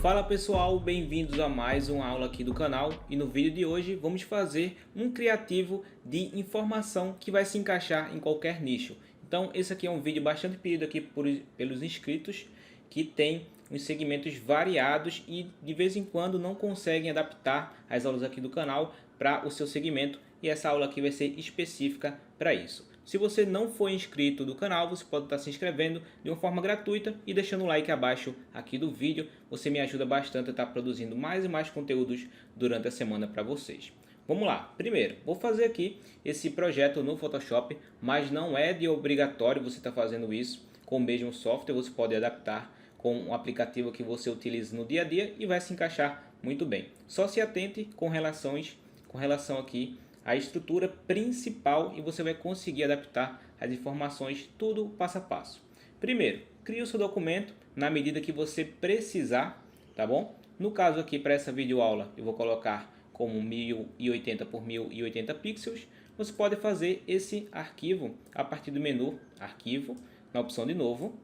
Fala pessoal, bem-vindos a mais uma aula aqui do canal, e no vídeo de hoje vamos fazer um criativo de informação que vai se encaixar em qualquer nicho. Então esse aqui é um vídeo bastante pedido aqui pelos inscritos, que tem uns segmentos variados e de vez em quando não conseguem adaptar as aulas aqui do canal para o seu segmento, e essa aula aqui vai ser específica para isso. Se você não for inscrito do canal, você pode estar se inscrevendo de uma forma gratuita e deixando um like abaixo aqui do vídeo. Você me ajuda bastante a estar produzindo mais e mais conteúdos durante a semana para vocês. Vamos lá. Primeiro, vou fazer aqui esse projeto no Photoshop, mas não é de obrigatório você estar fazendo isso com o mesmo software. Você pode adaptar com um aplicativo que você utiliza no dia a dia e vai se encaixar muito bem. Só se atente com relação aqui a estrutura principal e você vai conseguir adaptar as informações tudo passo a passo. Primeiro, crie o seu documento na medida que você precisar, tá bom? No caso aqui, para essa videoaula, eu vou colocar como 1080 por 1080 pixels. Você pode fazer esse arquivo a partir do menu Arquivo, na opção de Novo.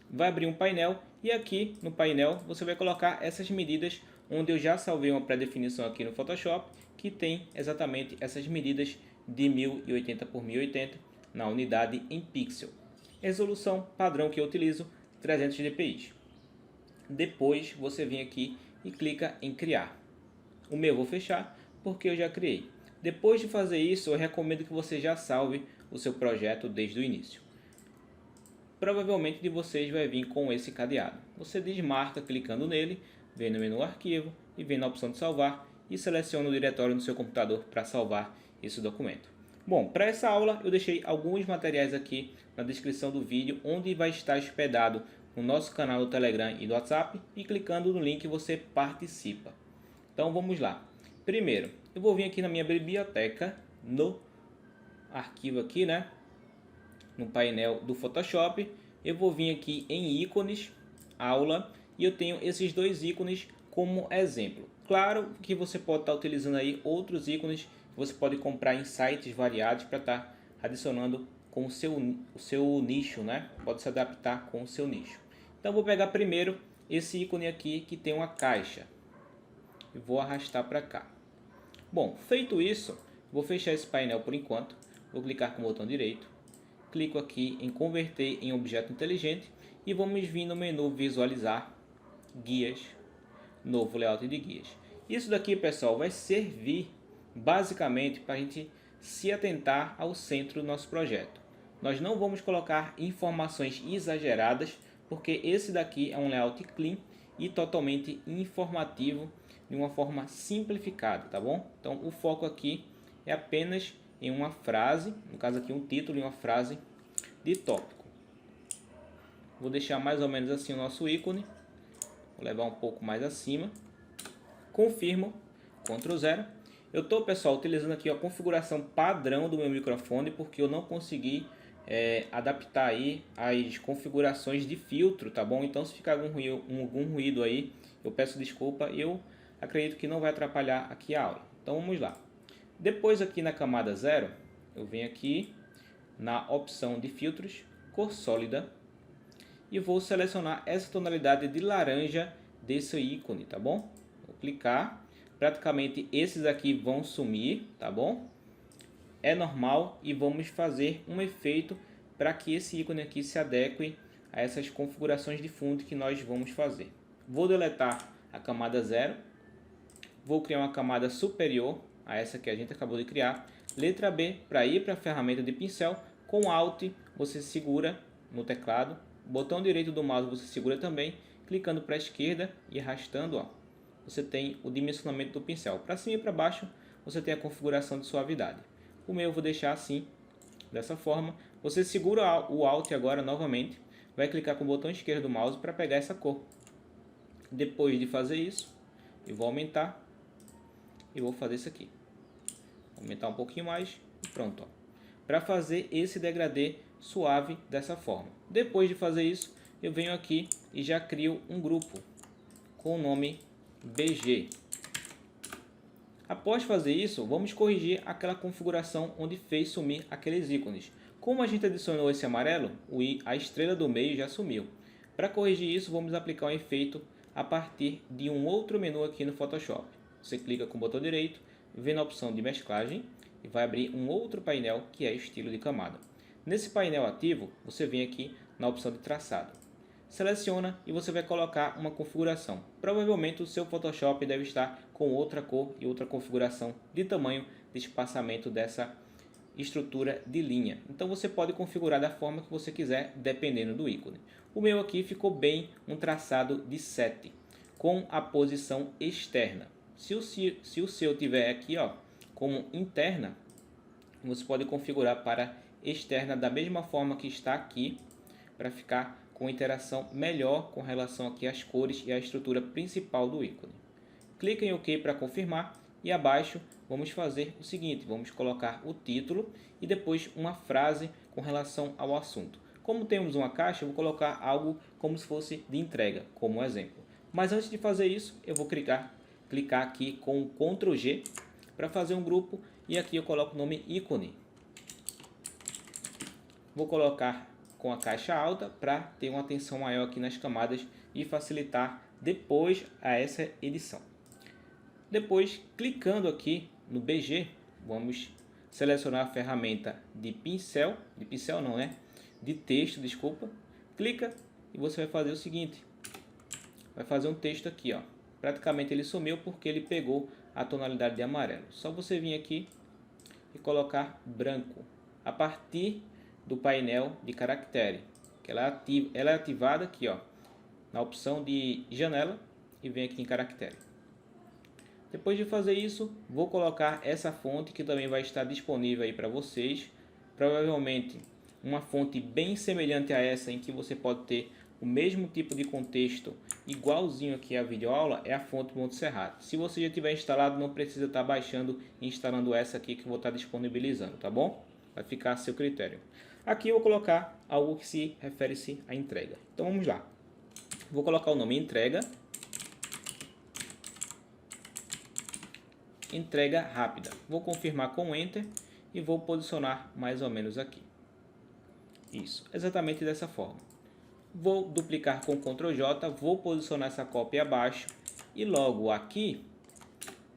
Vai abrir um painel e aqui no painel você vai colocar essas medidas, onde eu já salvei uma pré-definição aqui no Photoshop que tem exatamente essas medidas de 1080 por 1080 na unidade em pixel. Resolução padrão que eu utilizo, 300 dpi. Depois você vem aqui e clica em criar. O meu eu vou fechar porque eu já criei. Depois de fazer isso, eu recomendo que você já salve o seu projeto desde o início. Provavelmente de vocês vai vir com esse cadeado. Você desmarca clicando nele, vem no menu arquivo e vem na opção de salvar e seleciona o diretório no seu computador para salvar esse documento. Bom, para essa aula eu deixei alguns materiais aqui na descrição do vídeo, onde vai estar hospedado no nosso canal do Telegram e do WhatsApp, e clicando no link você participa. Então vamos lá. Primeiro, eu vou vir aqui na minha biblioteca, no arquivo aqui, né? No painel do Photoshop, eu vou vir aqui em ícones, aula, e eu tenho esses dois ícones como exemplo. Claro que você pode estar utilizando aí outros ícones que você pode comprar em sites variados para estar adicionando com o seu nicho, né? Pode se adaptar com o seu nicho. Então vou pegar primeiro esse ícone aqui que tem uma caixa e vou arrastar para cá. Bom, feito isso, vou fechar esse painel por enquanto. Vou clicar com o botão direito, clico aqui em converter em objeto inteligente e vamos vir no menu visualizar, guias, novo layout de guias. Isso daqui, pessoal, vai servir basicamente para a gente se atentar ao centro do nosso projeto. Nós não vamos colocar informações exageradas, porque esse daqui é um layout clean e totalmente informativo, de uma forma simplificada, tá bom? Então o foco aqui é apenas em uma frase, no caso aqui um título e uma frase de tópico. Vou deixar mais ou menos assim o nosso ícone. Vou levar um pouco mais acima. Confirmo, Ctrl 0. Eu estou, pessoal, utilizando aqui a configuração padrão do meu microfone, porque eu não consegui adaptar aí as configurações de filtro, tá bom? Então se ficar algum ruído aí, eu peço desculpa. Eu acredito que não vai atrapalhar aqui a aula. Então vamos lá. Depois aqui na camada 0, eu venho aqui na opção de filtros, cor sólida, e vou selecionar essa tonalidade de laranja desse ícone, tá bom? Vou clicar, praticamente esses aqui vão sumir, tá bom? É normal, e vamos fazer um efeito para que esse ícone aqui se adeque a essas configurações de fundo que nós vamos fazer. Vou deletar a camada 0, vou criar uma camada superior a essa que a gente acabou de criar. Letra B, para ir para a ferramenta de pincel, com Alt você segura no teclado, botão direito do mouse você segura também, clicando para a esquerda e arrastando, ó, você tem o dimensionamento do pincel. Para cima e para baixo você tem a configuração de suavidade. O meu eu vou deixar assim, dessa forma. Você segura o Alt agora novamente, vai clicar com o botão esquerdo do mouse para pegar essa cor. Depois de fazer isso, eu vou aumentar e vou fazer isso aqui. Aumentar um pouquinho mais e pronto. Para fazer esse degradê suave dessa forma. Depois de fazer isso, eu venho aqui e já crio um grupo com o nome BG. Após fazer isso, vamos corrigir aquela configuração onde fez sumir aqueles ícones. Como a gente adicionou esse amarelo, a estrela do meio já sumiu. Para corrigir isso, vamos aplicar um efeito a partir de um outro menu aqui no Photoshop. Você clica com o botão direito, vem na opção de mesclagem e vai abrir um outro painel que é estilo de camada. Nesse painel ativo, você vem aqui na opção de traçado. Seleciona e você vai colocar uma configuração. Provavelmente o seu Photoshop deve estar com outra cor e outra configuração de tamanho de espaçamento dessa estrutura de linha. Então você pode configurar da forma que você quiser, dependendo do ícone. O meu aqui ficou bem um traçado de 7, com a posição externa. Se o seu tiver aqui como interna, você pode configurar para externa da mesma forma que está aqui, para ficar com interação melhor com relação aqui às cores e à estrutura principal do ícone. Clique em OK para confirmar e abaixo vamos fazer o seguinte, vamos colocar o título e depois uma frase com relação ao assunto. Como temos uma caixa, eu vou colocar algo como se fosse de entrega, como exemplo. Mas antes de fazer isso, eu vou clicar aqui com o Ctrl G para fazer um grupo e aqui eu coloco o nome ícone. Vou colocar com a caixa alta para ter uma atenção maior aqui nas camadas e facilitar depois a essa edição. Depois, clicando aqui no BG, vamos selecionar a ferramenta de texto, desculpa. Clica e você vai fazer o seguinte, vai fazer um texto aqui, praticamente ele sumiu porque ele pegou a tonalidade de amarelo. Só você vir aqui e colocar branco a partir do painel de caractere, que ela é ativada aqui na opção de janela e vem aqui em caractere. Depois de fazer isso, vou colocar essa fonte que também vai estar disponível aí para vocês. Provavelmente uma fonte bem semelhante a essa, em que você pode ter o mesmo tipo de contexto igualzinho aqui à videoaula, é a fonte Montserrat. Se você já tiver instalado, não precisa estar baixando e instalando essa aqui que eu vou estar disponibilizando, tá bom? Vai ficar a seu critério. Aqui eu vou colocar algo que se refere-se à entrega. Então vamos lá. Vou colocar o nome entrega. Entrega rápida. Vou confirmar com Enter e vou posicionar mais ou menos aqui. Isso, exatamente dessa forma. Vou duplicar com Ctrl J, vou posicionar essa cópia abaixo e logo aqui,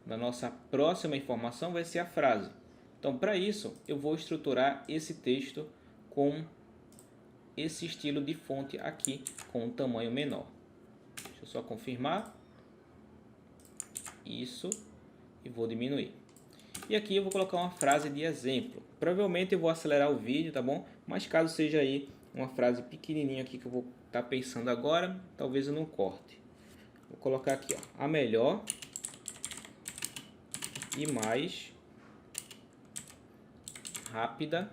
na nossa próxima informação, vai ser a frase. Então, para isso, eu vou estruturar esse texto com esse estilo de fonte aqui, com um tamanho menor. Deixa eu só confirmar. Isso. E vou diminuir. E aqui eu vou colocar uma frase de exemplo. Provavelmente eu vou acelerar o vídeo, tá bom? Mas caso seja aí uma frase pequenininha aqui que eu vou estar pensando agora, talvez eu não corte. Vou colocar aqui, a melhor e mais rápida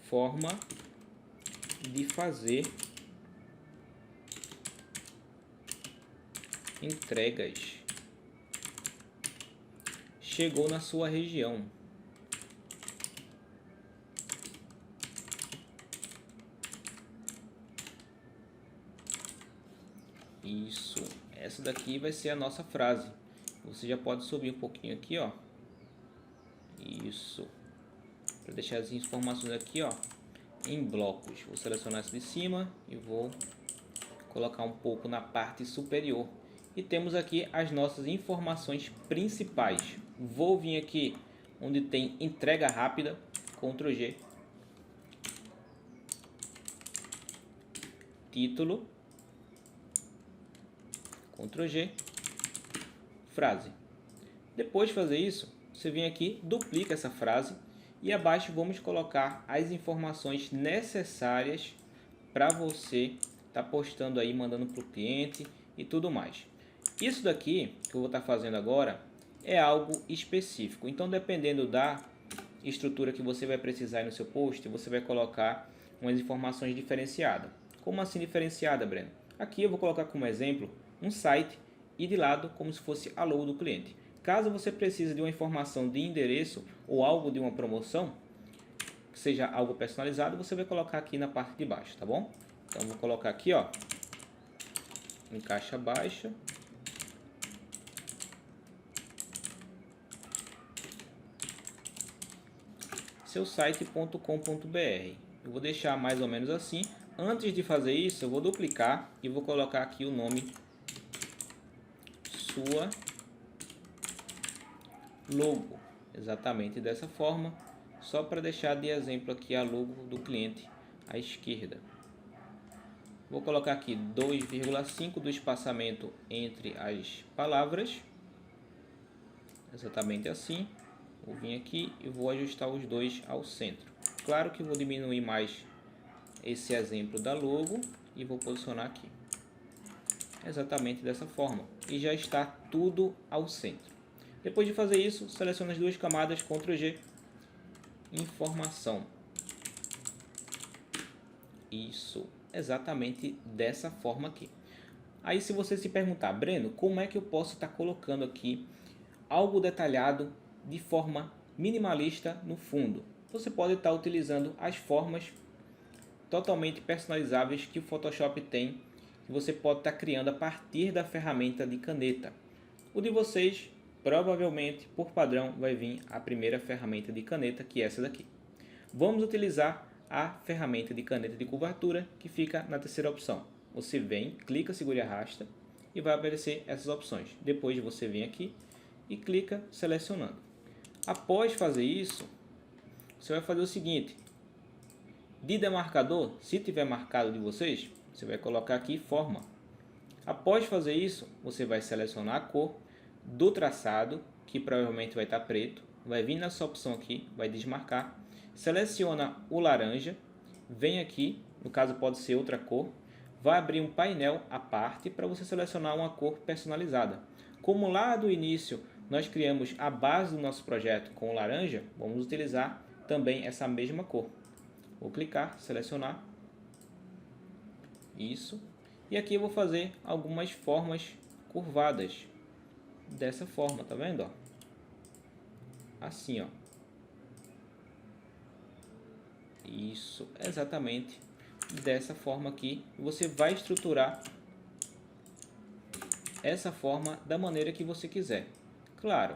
forma de fazer entregas chegou na sua região. Isso, essa daqui vai ser a nossa frase. Você já pode subir um pouquinho aqui, Isso, para deixar as informações aqui, em blocos. Vou selecionar essa de cima e vou colocar um pouco na parte superior. E temos aqui as nossas informações principais. Vou vir aqui onde tem entrega rápida, Ctrl G, título, Ctrl G, frase. Depois de fazer isso, você vem aqui, duplica essa frase e abaixo vamos colocar as informações necessárias para você estar postando aí, mandando para o cliente e tudo mais. Isso daqui que eu vou estar fazendo agora é algo específico. Então, dependendo da estrutura que você vai precisar aí no seu post, você vai colocar umas informações diferenciadas. Como assim diferenciada, Breno? Aqui eu vou colocar como exemplo um site e de lado como se fosse a logo do cliente. Caso você precise de uma informação de endereço ou algo de uma promoção, que seja algo personalizado, você vai colocar aqui na parte de baixo, tá bom? Então, vou colocar aqui, em caixa baixa. seusite.com.br. Eu vou deixar mais ou menos assim. Antes de fazer isso, eu vou duplicar e vou colocar aqui o nome sua logo, exatamente dessa forma, só para deixar de exemplo aqui a logo do cliente à esquerda. Vou colocar aqui 2,5 do espaçamento entre as palavras, exatamente assim. Vou vir aqui e vou ajustar os dois ao centro. Claro que vou diminuir mais esse exemplo da logo e vou posicionar aqui, exatamente dessa forma, e já está tudo ao centro. Depois de fazer isso, selecione as duas camadas, Ctrl G, informação. Isso, exatamente dessa forma aqui. Aí se você se perguntar, Breno, como é que eu posso estar colocando aqui algo detalhado de forma minimalista no fundo? Você pode estar utilizando as formas totalmente personalizáveis que o Photoshop tem, que você pode estar criando a partir da ferramenta de caneta. O de vocês, provavelmente, por padrão, vai vir a primeira ferramenta de caneta, que é essa daqui. Vamos utilizar a ferramenta de caneta de curvatura, que fica na terceira opção. Você vem, clica, segura e arrasta, e vai aparecer essas opções. Depois você vem aqui e clica selecionando. Após fazer isso, você vai fazer o seguinte: de demarcador, se tiver marcado de vocês, você vai colocar aqui forma. Após fazer isso, você vai selecionar a cor do traçado, que provavelmente vai estar preto, vai vir nessa opção aqui, vai desmarcar, seleciona o laranja, vem aqui, no caso pode ser outra cor, vai abrir um painel à parte para você selecionar uma cor personalizada. Como lá do início nós criamos a base do nosso projeto com o laranja, vamos utilizar também essa mesma cor. Vou clicar, selecionar, isso, e aqui eu vou fazer algumas formas curvadas, dessa forma, tá vendo? Ó? Assim, ó. Isso, exatamente dessa forma aqui. Você vai estruturar essa forma da maneira que você quiser. Claro,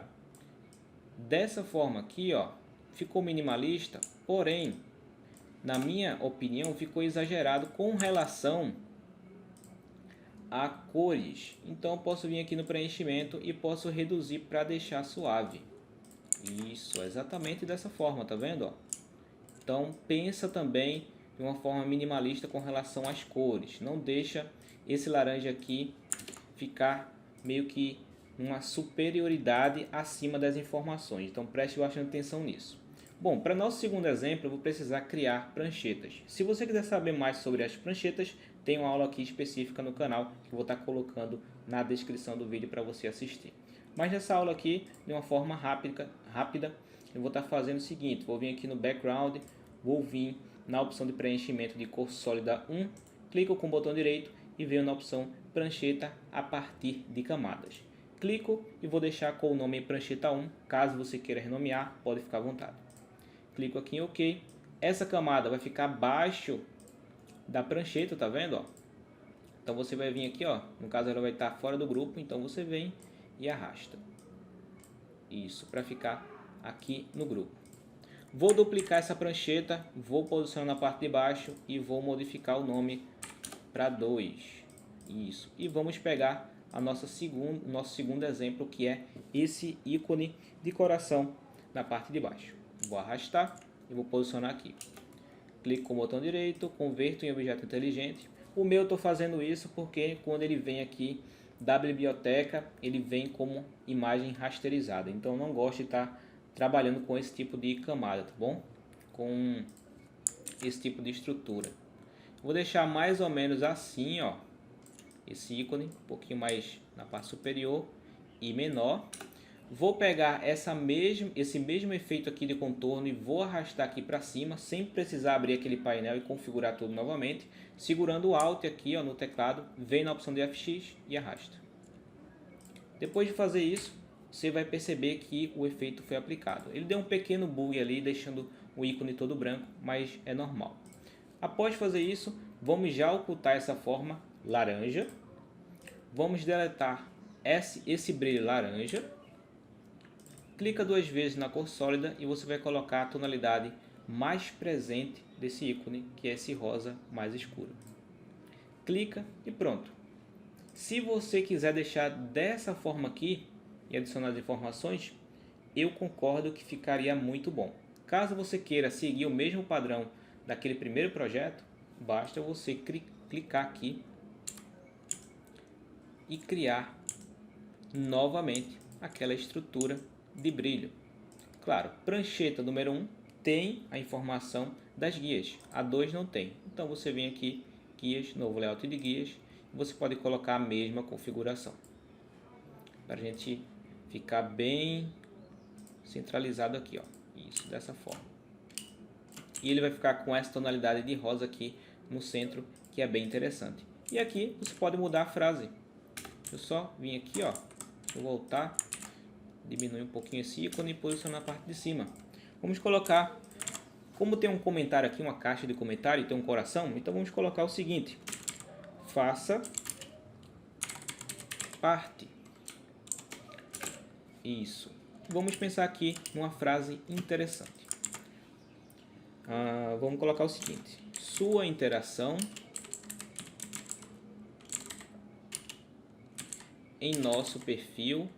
dessa forma aqui, ó, ficou minimalista, porém, na minha opinião, ficou exagerado com relação a cores. Então eu posso vir aqui no preenchimento e posso reduzir para deixar suave. Isso, exatamente dessa forma, tá vendo? Ó? Então pensa também de uma forma minimalista com relação às cores. Não deixa esse laranja aqui ficar meio que uma superioridade acima das informações. Então preste bastante atenção nisso. Bom, para nosso segundo exemplo, eu vou precisar criar pranchetas. Se você quiser saber mais sobre as pranchetas, tem uma aula aqui específica no canal que eu vou estar colocando na descrição do vídeo para você assistir. Mas nessa aula aqui, de uma forma rápida, eu vou estar fazendo o seguinte: vou vir aqui no background, vou vir na opção de preenchimento de cor sólida 1, clico com o botão direito e venho na opção prancheta a partir de camadas. Clico e vou deixar com o nome prancheta 1, caso você queira renomear, pode ficar à vontade. Clico aqui em OK. Essa camada vai ficar abaixo da prancheta, tá vendo? Ó? Então você vai vir aqui, ó. No caso ela vai estar fora do grupo, então você vem e arrasta. Isso, para ficar aqui no grupo. Vou duplicar essa prancheta, vou posicionar na parte de baixo e vou modificar o nome para 2. Isso. E vamos pegar a nosso segundo exemplo, que é esse ícone de coração na parte de baixo. Vou arrastar e vou posicionar aqui. Clico com o botão direito, converto em objeto inteligente. O meu eu estou fazendo isso porque quando ele vem aqui da biblioteca, ele vem como imagem rasterizada. Então eu não gosto de estar trabalhando com esse tipo de camada, tá bom? Com esse tipo de estrutura. Vou deixar mais ou menos assim, ó. Esse ícone, um pouquinho mais na parte superior e menor. Vou pegar esse mesmo efeito aqui de contorno e vou arrastar aqui para cima, sem precisar abrir aquele painel e configurar tudo novamente. Segurando o Alt aqui, ó, no teclado, vem na opção de FX e arrasta. Depois de fazer isso, você vai perceber que o efeito foi aplicado. Ele deu um pequeno bug ali, deixando o ícone todo branco, mas é normal. Após fazer isso, vamos já ocultar essa forma laranja. Vamos deletar esse brilho laranja. clica 2 vezes na cor sólida e você vai colocar a tonalidade mais presente desse ícone, que é esse rosa mais escuro. Clica e pronto. Se você quiser deixar dessa forma aqui e adicionar as informações, eu concordo que ficaria muito bom. Caso você queira seguir o mesmo padrão daquele primeiro projeto, basta você clicar aqui e criar novamente aquela estrutura de brilho. Claro, prancheta número 1 tem a informação das guias, a 2 não tem. Então você vem aqui, guias, novo layout de guias, e você pode colocar a mesma configuração. Para a gente ficar bem centralizado aqui, ó. Isso, dessa forma. E ele vai ficar com essa tonalidade de rosa aqui no centro, que é bem interessante. E aqui você pode mudar a frase. Eu só vim aqui, ó, vou voltar, diminuir um pouquinho esse ícone e posicionar na parte de cima. Vamos colocar, como tem um comentário aqui, uma caixa de comentário e tem um coração, então vamos colocar o seguinte: faça parte. Isso. Vamos pensar aqui numa frase interessante. Vamos colocar o seguinte: sua interação em nosso perfil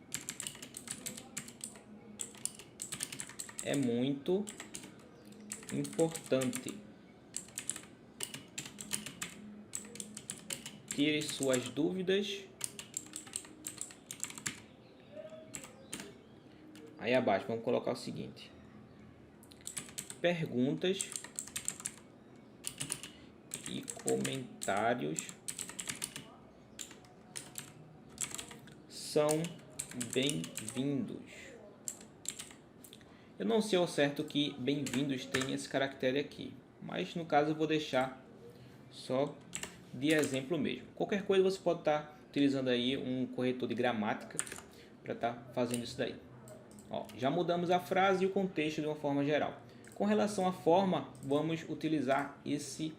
é muito importante. Tire suas dúvidas. Aí abaixo vamos colocar o seguinte: perguntas e comentários são bem-vindos. Eu não sei ao certo que bem-vindos tem esse caractere aqui, mas no caso eu vou deixar só de exemplo mesmo. Qualquer coisa você pode estar utilizando aí um corretor de gramática para estar fazendo isso daí. Ó, já mudamos a frase e o contexto de uma forma geral. Com relação à forma, vamos utilizar esse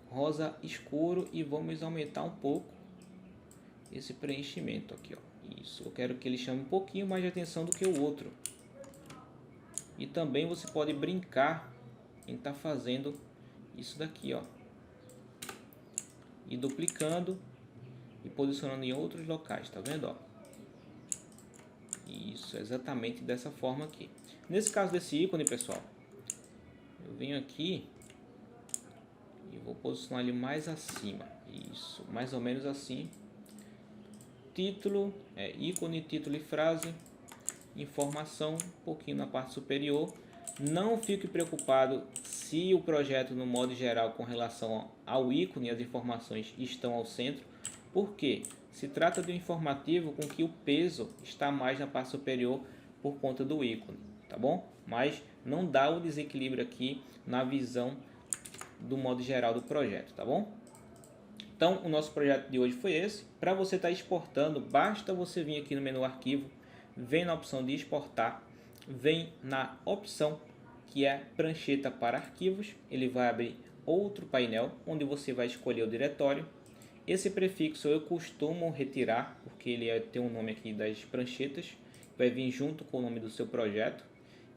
rosa escuro e vamos aumentar um pouco esse preenchimento aqui, ó. Isso, eu quero que ele chame um pouquinho mais de atenção do que o outro. E também você pode brincar em estar fazendo isso daqui, ó, e duplicando e posicionando em outros locais, tá vendo, ó? Isso, exatamente dessa forma aqui. Nesse caso desse ícone, pessoal, eu venho aqui e vou posicionar ele mais acima. Isso, mais ou menos assim. Título, ícone, título e frase, informação, um pouquinho na parte superior. Não fique preocupado se o projeto no modo geral com relação ao ícone e as informações estão ao centro, porque se trata de um informativo com que o peso está mais na parte superior por conta do ícone, tá bom? Mas não dá o desequilíbrio aqui na visão do modo geral do projeto, tá bom? Então o nosso projeto de hoje foi esse. Para você estar exportando, basta você vir aqui no menu arquivo, vem na opção de exportar, vem na opção que é prancheta para arquivos, ele vai abrir outro painel onde você vai escolher o diretório. Esse prefixo eu costumo retirar porque ele tem um nome aqui das pranchetas, vai vir junto com o nome do seu projeto.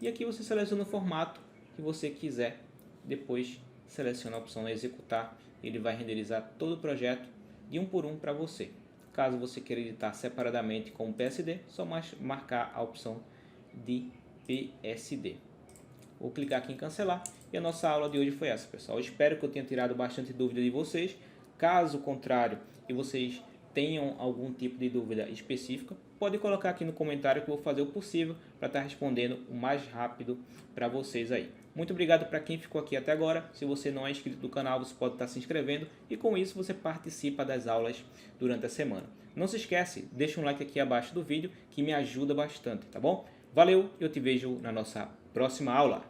E aqui você seleciona o formato que você quiser, depois seleciona a opção executar, ele vai renderizar todo o projeto de um por um para você. Caso você queira editar separadamente com o PSD, só marcar a opção de PSD. Vou clicar aqui em cancelar e a nossa aula de hoje foi essa, pessoal. Eu espero que eu tenha tirado bastante dúvida de vocês. Caso contrário e vocês tenham algum tipo de dúvida específica, pode colocar aqui no comentário que eu vou fazer o possível para estar respondendo o mais rápido para vocês aí. Muito obrigado para quem ficou aqui até agora. Se você não é inscrito do canal, você pode estar se inscrevendo e com isso você participa das aulas durante a semana. Não se esquece, deixa um like aqui abaixo do vídeo que me ajuda bastante, tá bom? Valeu, eu te vejo na nossa próxima aula.